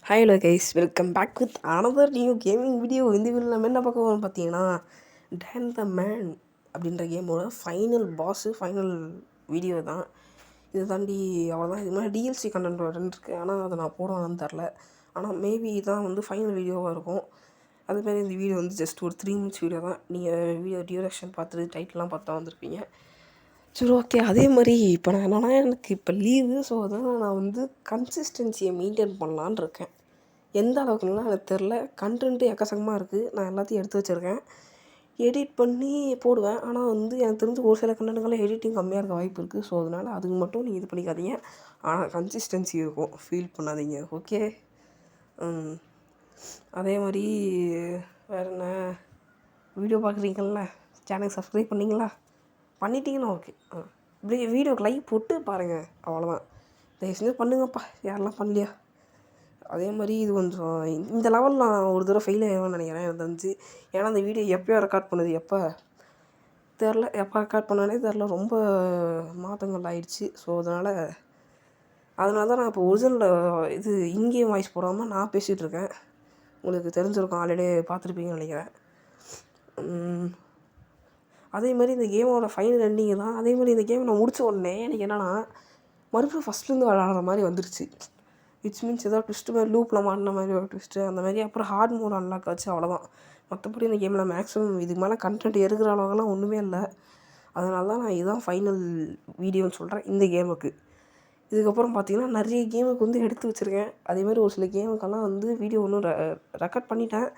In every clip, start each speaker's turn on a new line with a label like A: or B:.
A: Hello guys, welcome back with another new gaming video. இந்த வீடியோவில் நம்ம என்ன பார்க்க போகிறோம் பார்த்தீங்கன்னா, டான் த மேன் அப்படின்ற கேமோட ஃபைனல் வீடியோ தான். இதை தாண்டி அவ்வளோதான். இது மாதிரி டிஎல்சி கண்டென்ட் இருக்குது, ஆனால் அதை நான் போடணும்னு தெரில. ஆனால் மேபி இதான் ஃபைனல் வீடியோவாக இருக்கும். அதுமாரி இந்த வீடியோ ஜஸ்ட் ஒரு 3 minutes வீடியோ தான். நீங்கள் வீடியோ டியூரேஷன் பார்த்துட்டு டைட்டில்லாம் பார்த்தா வந்திருப்பீங்க. சரி, ஓகே. அதே மாதிரி இப்போ நான் என்னென்னா, எனக்கு இப்போ லீவு. ஸோ அதனால் நான் கன்சிஸ்டன்சியை மெயின்டைன் பண்ணலான்னு இருக்கேன். எந்த அளவுக்குலாம் எனக்கு தெரில. கண்டென்ட்டு எக்கச்சக்கமாக இருக்குது. நான் எல்லாத்தையும் எடுத்து வச்சுருக்கேன். எடிட் பண்ணி போடுவேன். ஆனால் எனக்கு தெரிஞ்சு ஒரு சில கண்டென்ட்டுக்கெல்லாம் எடிட்டிங் கம்மியாக இருக்க வாய்ப்பு இருக்குது. ஸோ அதனால் அதுக்கு மட்டும் நீங்கள் இது பண்ணிக்காதீங்க. ஆனால் கன்சிஸ்டன்சி இருக்கும், ஃபீல் பண்ணாதீங்க. ஓகே. அதே மாதிரி வேறு என்ன, வீடியோ பார்க்குறீங்கள, சேனல் சப்ஸ்கிரைப் பண்ணிங்களா? பண்ணிட்டீங்கன்னா ஓகே. இப்படி வீடியோக்கு லைக் போட்டு பாருங்கள், அவ்வளோதான். தயவு செஞ்சு பண்ணுங்கப்பா, யாரெல்லாம் பண்ணலையா. அதே மாதிரி இது கொஞ்சம் இந்த லெவலில் நான் ஒரு தடவை ஃபெயில் ஆகிடுவேன்னு நினைக்கிறேன். எனக்கு தெரிஞ்சு. ஏன்னா அந்த வீடியோ எப்போயோ ரெக்கார்ட் பண்ணுது, எப்போ ரெக்கார்ட் பண்ணானே தெரில. ரொம்ப மாதங்கள் ஆயிடுச்சு. ஸோ அதனால தான் நான் இப்போ ஒரிஜினலில் இது இங்கேயும் வாய்ஸ் போடாமல் நான் பேசிகிட்ருக்கேன். உங்களுக்கு தெரிஞ்சிருக்கும், ஆல்ரெடி பார்த்துருப்பீங்கன்னு நினைக்கிறேன். அதே மாதிரி இந்த கேமோட ஃபைனல் எண்டிங்கு தான். அதே மாதிரி இந்த கேம் நான் முடித்த உடனே எனக்கு என்னென்னா, மறுபடியும் ஃபஸ்ட்லேருந்து விளாட்ற மாதிரி வந்துருச்சு. விச் மீன்ஸ் ஏதோ ட்விஸ்ட்டு மாதிரி லூப்பில் மாட்டின மாதிரி ஒரு ட்விஸ்ட்டு அந்த மாதிரி. அப்புறம் ஹார்ட் மோட் அன்லாக் ஆச்சு, அவ்வளோதான். மற்றபடி இந்த கேமில் மேக்ஸிமம் இதுக்கு மேலே கண்டென்ட் இருக்கிற அளவுக்குலாம் ஒன்றுமே இல்லை. அதனால தான் நான் இதுதான் ஃபைனல் வீடியோன்னு சொல்கிறேன் இந்த கேமுக்கு. இதுக்கப்புறம் பார்த்திங்கன்னா நிறைய கேமுக்கு எடுத்து வச்சுருக்கேன். அதேமாதிரி ஒரு சில கேமுக்கெல்லாம் வீடியோ ஒன்றும் ரெக்கார்ட் பண்ணிட்டேன்.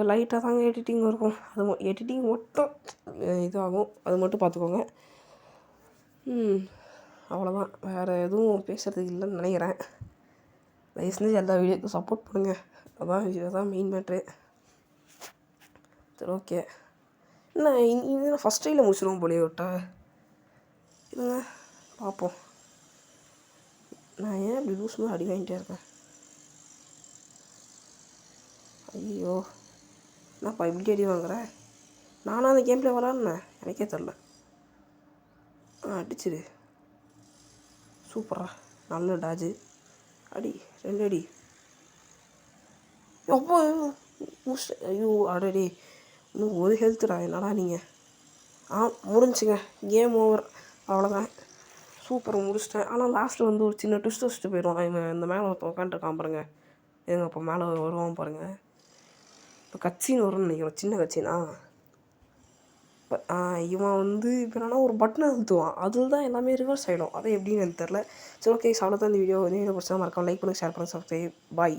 A: லைட்டாக தாங்க எடிட்டிங் இருக்கும். அது எடிட்டிங் மட்டும் இதாகும், அது மட்டும் பார்த்துக்கோங்க. அவ்வளோதான். வேறு எதுவும் பேசுகிறதுக்கு இல்லைன்னு நினைக்கிறேன். தயவு செஞ்சு எல்லா வீடியோக்கும் சப்போர்ட் பண்ணுங்கள். இதுதான் மெயின் மேட்ரு. சரி, ஓகே. என்ன இது ஃபஸ்ட் ட்ரையில் முடிச்சிடுவோம் போலியே விட்டா. இருங்க பார்ப்போம். நான் ஏன் இப்படி லூஸ் மாதிரி அடி வாங்கிட்டே இருக்கேன்? ஐயோ, என்னப்பா இப்படி அடி வாங்குறேன்? நானும் அந்த கேம்லேயே விளாட்னேன், எனக்கே தெரில. அடிச்சிடு. சூப்பரா, நல்ல டாஜு. அடி, 2 அடி. அப்போ ஐயோ அடடி, இன்னும் ஒரு ஹெல்த்துடா. என்னடா நீங்கள்? முடிஞ்சுங்க, கேம் ஓவர், அவ்வளோதான். சூப்பர், முடிச்சிட்டேன். ஆனால் லாஸ்ட்டில் ஒரு சின்ன ட்விஸ்ட் வச்சுட்டு போயிடுவான். இந்த மேலே ஒருத்தன் உட்காந்துருக்கான் பாருங்கள். எங்க இப்போ மேலே வருவான் பாருங்கள். இப்போ கட்சின்னு வரும்னு நினைக்கிறேன், சின்ன கட்சினா. இவன் இப்போ என்னன்னா ஒரு பட்டனை அழுத்துவான், அதில் தான் எல்லாமே ரிவர்ஸ் ஆகிடும். அதை எப்படின்னு எனக்கு தெரில. சரி, ஓகே. அவ்வளோதான் இந்த வீடியோ. பிடிச்சா மறக்காம லைக் பண்ணுங்கள், ஷேர் பண்ணுங்கள், சப்ஸ்கிரைப். பாய்.